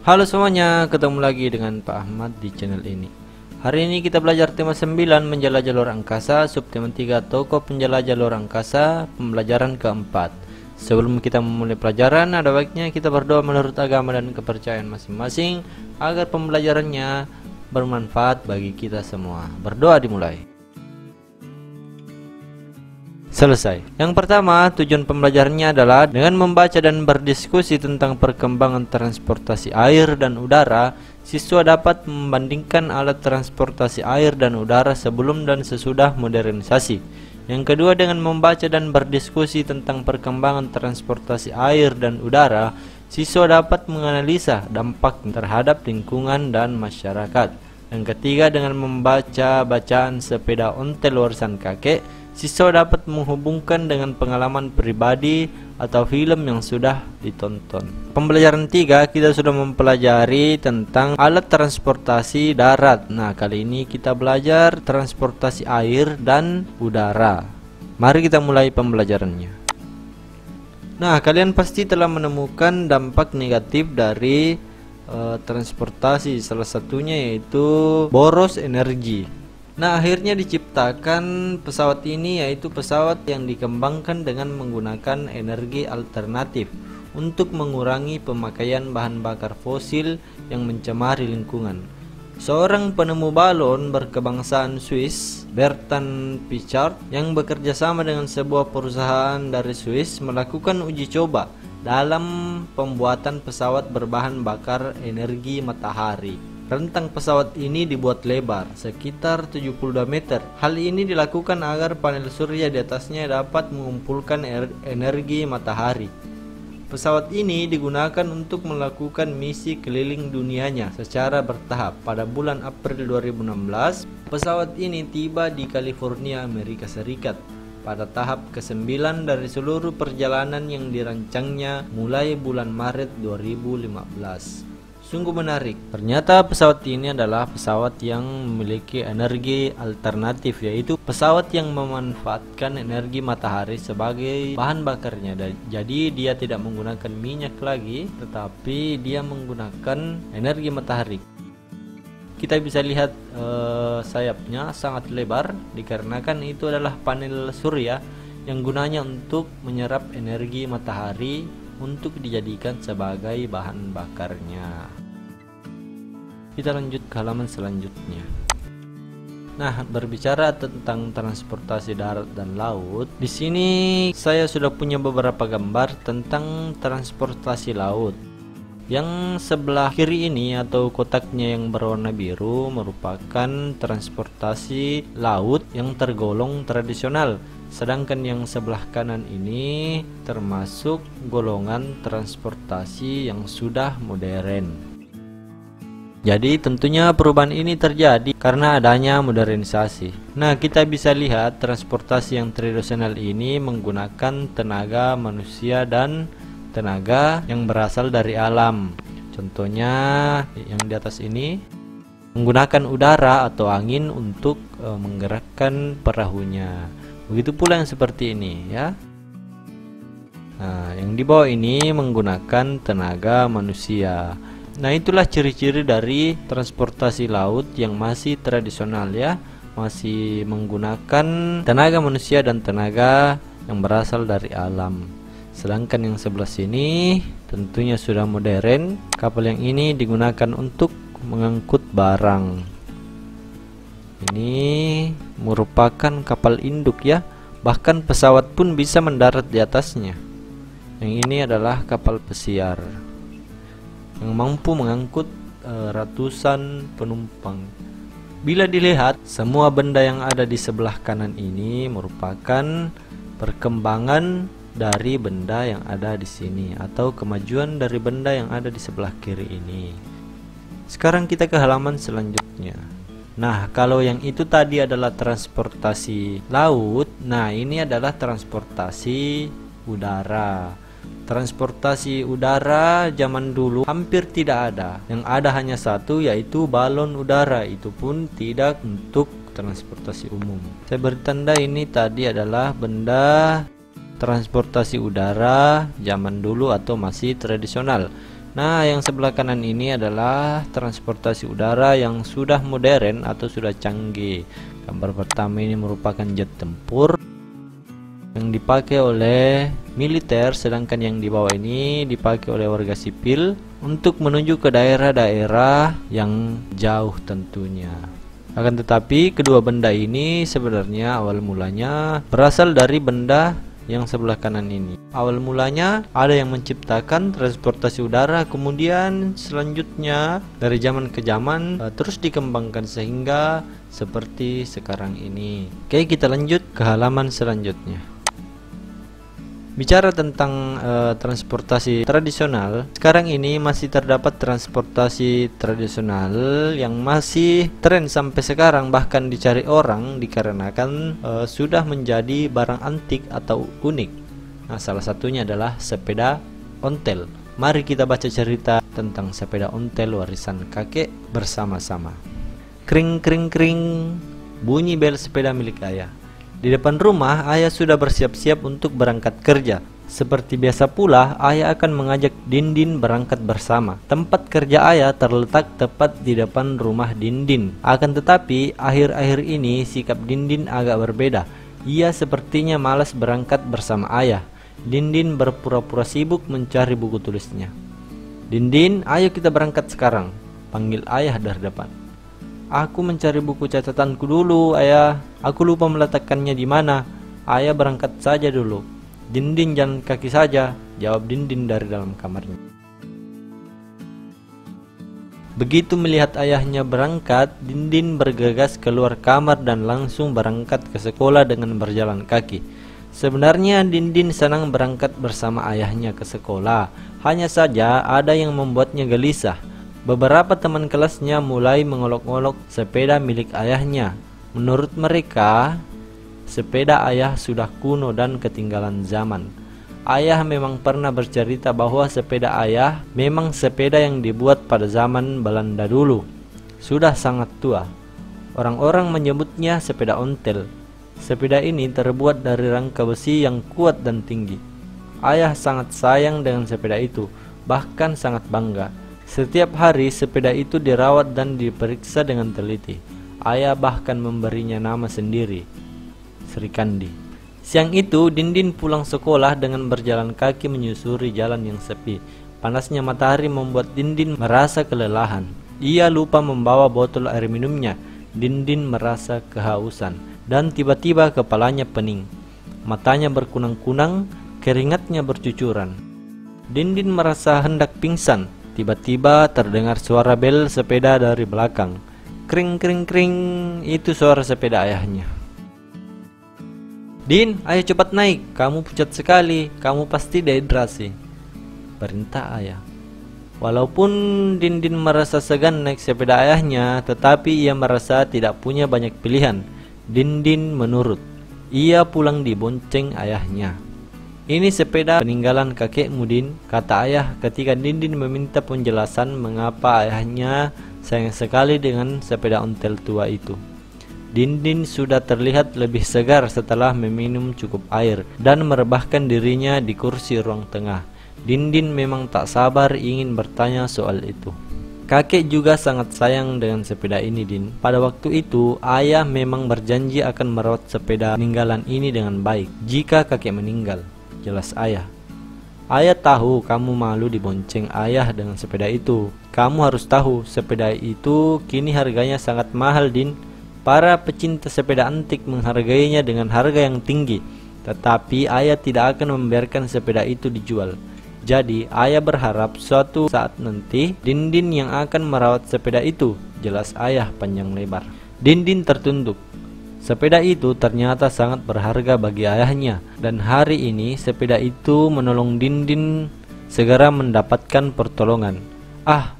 Halo semuanya, ketemu lagi dengan Pak Ahmad di channel ini. Hari ini kita belajar tema 9 menjelajah luar angkasa, subtema 3 tokoh penjelajah luar angkasa, pembelajaran keempat. Sebelum kita memulai pelajaran, ada baiknya kita berdoa menurut agama dan kepercayaan masing-masing agar pembelajarannya bermanfaat bagi kita semua. Berdoa dimulai. Selesai. Yang pertama, tujuan pembelajarannya adalah dengan membaca dan berdiskusi tentang perkembangan transportasi air dan udara, siswa dapat membandingkan alat transportasi air dan udara sebelum dan sesudah modernisasi. Yang kedua, dengan membaca dan berdiskusi tentang perkembangan transportasi air dan udara, siswa dapat menganalisa dampak terhadap lingkungan dan masyarakat. Yang ketiga, dengan membaca bacaan sepeda ontel warisan kakek, siswa dapat menghubungkan dengan pengalaman pribadi atau film yang sudah ditonton. Pembelajaran 3 kita sudah mempelajari tentang alat transportasi darat. Nah, kali ini kita belajar transportasi air dan udara. Mari kita mulai pembelajarannya. Nah, kalian pasti telah menemukan dampak negatif dari transportasi. Salah satunya yaitu boros energi. Nah, akhirnya diciptakan pesawat ini, yaitu pesawat yang dikembangkan dengan menggunakan energi alternatif untuk mengurangi pemakaian bahan bakar fosil yang mencemari lingkungan. Seorang penemu balon berkebangsaan Swiss, Bertrand Piccard, yang bekerja sama dengan sebuah perusahaan dari Swiss melakukan uji coba dalam pembuatan pesawat berbahan bakar energi matahari. Rentang pesawat ini dibuat lebar, sekitar 72 meter. Hal ini dilakukan agar panel surya di atasnya dapat mengumpulkan energi matahari. Pesawat ini digunakan untuk melakukan misi keliling dunianya secara bertahap. Pada bulan April 2016, pesawat ini tiba di California, Amerika Serikat. Pada tahap ke-9 dari seluruh perjalanan yang dirancangnya mulai bulan Maret 2015. Sungguh menarik. Ternyata pesawat ini adalah pesawat yang memiliki energi alternatif, yaitu pesawat yang memanfaatkan energi matahari sebagai bahan bakarnya. Jadi dia tidak menggunakan minyak lagi, tetapi dia menggunakan energi matahari. Kita bisa lihat sayapnya sangat lebar dikarenakan itu adalah panel surya yang gunanya untuk menyerap energi matahari untuk dijadikan sebagai bahan bakarnya. Kita lanjut ke halaman selanjutnya. Nah, berbicara tentang transportasi darat dan laut, di sini saya sudah punya beberapa gambar tentang transportasi laut. Yang sebelah kiri ini atau kotaknya yang berwarna biru merupakan transportasi laut yang tergolong tradisional. Sedangkan yang sebelah kanan ini termasuk golongan transportasi yang sudah modern. Jadi tentunya perubahan ini terjadi karena adanya modernisasi. Nah, kita bisa lihat transportasi yang tradisional ini menggunakan tenaga manusia dan tenaga yang berasal dari alam. Contohnya yang di atas ini menggunakan udara atau angin untuk menggerakkan perahunya. Begitu pula yang seperti ini ya. Nah, yang di bawah ini menggunakan tenaga manusia. Nah, itulah ciri-ciri dari transportasi laut yang masih tradisional ya, masih menggunakan tenaga manusia dan tenaga yang berasal dari alam. Sedangkan yang sebelah sini tentunya sudah modern. Kapal yang ini digunakan untuk mengangkut barang. Ini merupakan kapal induk ya, bahkan pesawat pun bisa mendarat di atasnya. Yang ini adalah kapal pesiar yang mampu mengangkut ratusan penumpang. Bila dilihat, semua benda yang ada di sebelah kanan ini merupakan perkembangan dari benda yang ada di sini atau kemajuan dari benda yang ada di sebelah kiri ini. Sekarang kita ke halaman selanjutnya. Nah, kalau yang itu tadi adalah transportasi laut, nah ini adalah transportasi udara. Transportasi udara zaman dulu hampir tidak ada. Yang ada hanya satu, yaitu balon udara. Itu pun tidak untuk transportasi umum. Saya beri tanda ini tadi adalah benda transportasi udara zaman dulu atau masih tradisional. Nah, yang sebelah kanan ini adalah transportasi udara yang sudah modern atau sudah canggih. Gambar pertama ini merupakan jet tempur yang dipakai oleh militer, sedangkan yang di bawah ini dipakai oleh warga sipil untuk menuju ke daerah-daerah yang jauh tentunya. Akan tetapi kedua benda ini sebenarnya awal mulanya berasal dari benda yang sebelah kanan ini. Awal mulanya ada yang menciptakan transportasi udara, kemudian selanjutnya dari zaman ke zaman terus dikembangkan sehingga seperti sekarang ini. Oke, kita lanjut ke halaman selanjutnya. Bicara tentang transportasi tradisional, sekarang ini masih terdapat transportasi tradisional yang masih tren sampai sekarang, bahkan dicari orang dikarenakan sudah menjadi barang antik atau unik. Nah, salah satunya adalah sepeda ontel. Mari kita baca cerita tentang sepeda ontel warisan kakek bersama-sama. Kring kring kring, bunyi bel sepeda milik ayah. Di depan rumah, ayah sudah bersiap-siap untuk berangkat kerja. Seperti biasa pula, ayah akan mengajak Dindin berangkat bersama. Tempat kerja ayah terletak tepat di depan rumah Dindin. Akan tetapi, akhir-akhir ini sikap Dindin agak berbeda. Ia sepertinya malas berangkat bersama ayah. Dindin berpura-pura sibuk mencari buku tulisnya. "Dindin, ayo kita berangkat sekarang," panggil ayah dari depan. "Aku mencari buku catatanku dulu, ayah. Aku lupa meletakkannya di mana. Ayah berangkat saja dulu." "Dindin jalan kaki saja," jawab Dindin dari dalam kamarnya. Begitu melihat ayahnya berangkat, Dindin bergegas keluar kamar dan langsung berangkat ke sekolah dengan berjalan kaki. Sebenarnya Dindin senang berangkat bersama ayahnya ke sekolah. Hanya saja ada yang membuatnya gelisah. Beberapa teman kelasnya mulai mengolok-olok sepeda milik ayahnya. Menurut mereka, sepeda ayah sudah kuno dan ketinggalan zaman. Ayah memang pernah bercerita bahwa sepeda ayah memang sepeda yang dibuat pada zaman Belanda dulu. Sudah sangat tua. Orang-orang menyebutnya sepeda ontel. Sepeda ini terbuat dari rangka besi yang kuat dan tinggi. Ayah sangat sayang dengan sepeda itu, bahkan sangat bangga. Setiap hari sepeda itu dirawat dan diperiksa dengan teliti. Ayah bahkan memberinya nama sendiri, Sri Kandi. Siang itu Dindin pulang sekolah dengan berjalan kaki menyusuri jalan yang sepi. Panasnya matahari membuat Dindin merasa kelelahan. Ia lupa membawa botol air minumnya. Dindin merasa kehausan dan tiba-tiba kepalanya pening. Matanya berkunang-kunang, keringatnya bercucuran. Dindin merasa hendak pingsan. Tiba-tiba terdengar suara bel sepeda dari belakang. Kring kring kring, itu suara sepeda ayahnya. "Din, ayo cepat naik, kamu pucat sekali, kamu pasti dehidrasi," perintah ayah. Walaupun Dindin merasa segan naik sepeda ayahnya, tetapi ia merasa tidak punya banyak pilihan. Dindin menurut. Ia pulang dibonceng ayahnya. "Ini sepeda peninggalan kakekmu, Din," kata ayah ketika Dindin meminta penjelasan mengapa ayahnya sayang sekali dengan sepeda ontel tua itu. Dindin sudah terlihat lebih segar setelah meminum cukup air dan merebahkan dirinya di kursi ruang tengah. Dindin memang tak sabar ingin bertanya soal itu. "Kakek juga sangat sayang dengan sepeda ini, Din. Pada waktu itu, ayah memang berjanji akan merawat sepeda peninggalan ini dengan baik jika kakek meninggal," jelas ayah. "Ayah tahu kamu malu dibonceng ayah dengan sepeda itu. Kamu harus tahu, sepeda itu kini harganya sangat mahal, Din. Para pecinta sepeda antik menghargainya dengan harga yang tinggi. Tetapi ayah tidak akan membiarkan sepeda itu dijual. Jadi ayah berharap suatu saat nanti Dindin yang akan merawat sepeda itu," jelas ayah panjang lebar. Dindin tertunduk. Sepeda itu ternyata sangat berharga bagi ayahnya, dan hari ini sepeda itu menolong Dindin segera mendapatkan pertolongan.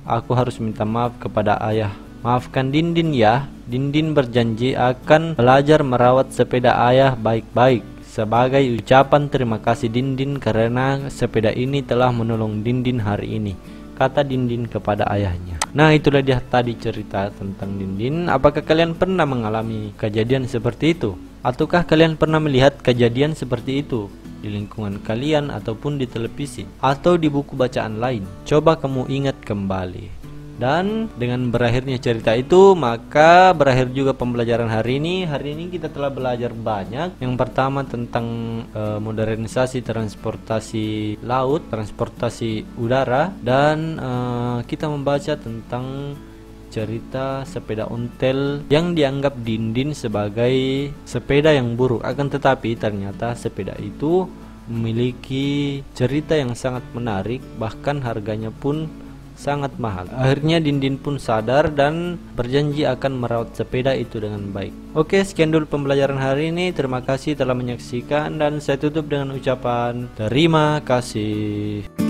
Aku harus minta maaf kepada ayah. Maafkan Dindin ya." Dindin berjanji akan belajar merawat sepeda ayah baik-baik sebagai ucapan terima kasih Dindin karena sepeda ini telah menolong Dindin hari ini, kata Dindin kepada ayahnya. Nah, itulah dia tadi cerita tentang Dindin. Apakah kalian pernah mengalami kejadian seperti itu? Ataukah kalian pernah melihat kejadian seperti itu? di lingkungan kalian ataupun di televisi atau di buku bacaan lain. Coba kamu ingat kembali. Dan dengan berakhirnya cerita itu, maka berakhir juga pembelajaran hari ini. Hari ini kita telah belajar banyak. Yang pertama tentang modernisasi transportasi laut, transportasi udara, dan kita membaca tentang cerita sepeda ontel yang dianggap Dindin sebagai sepeda yang buruk. Akan tetapi ternyata sepeda itu memiliki cerita yang sangat menarik, bahkan harganya pun sangat mahal. Akhirnya Dindin pun sadar dan berjanji akan merawat sepeda itu dengan baik. Oke, sekian dulu pembelajaran hari ini. Terima kasih telah menyaksikan dan saya tutup dengan ucapan terima kasih.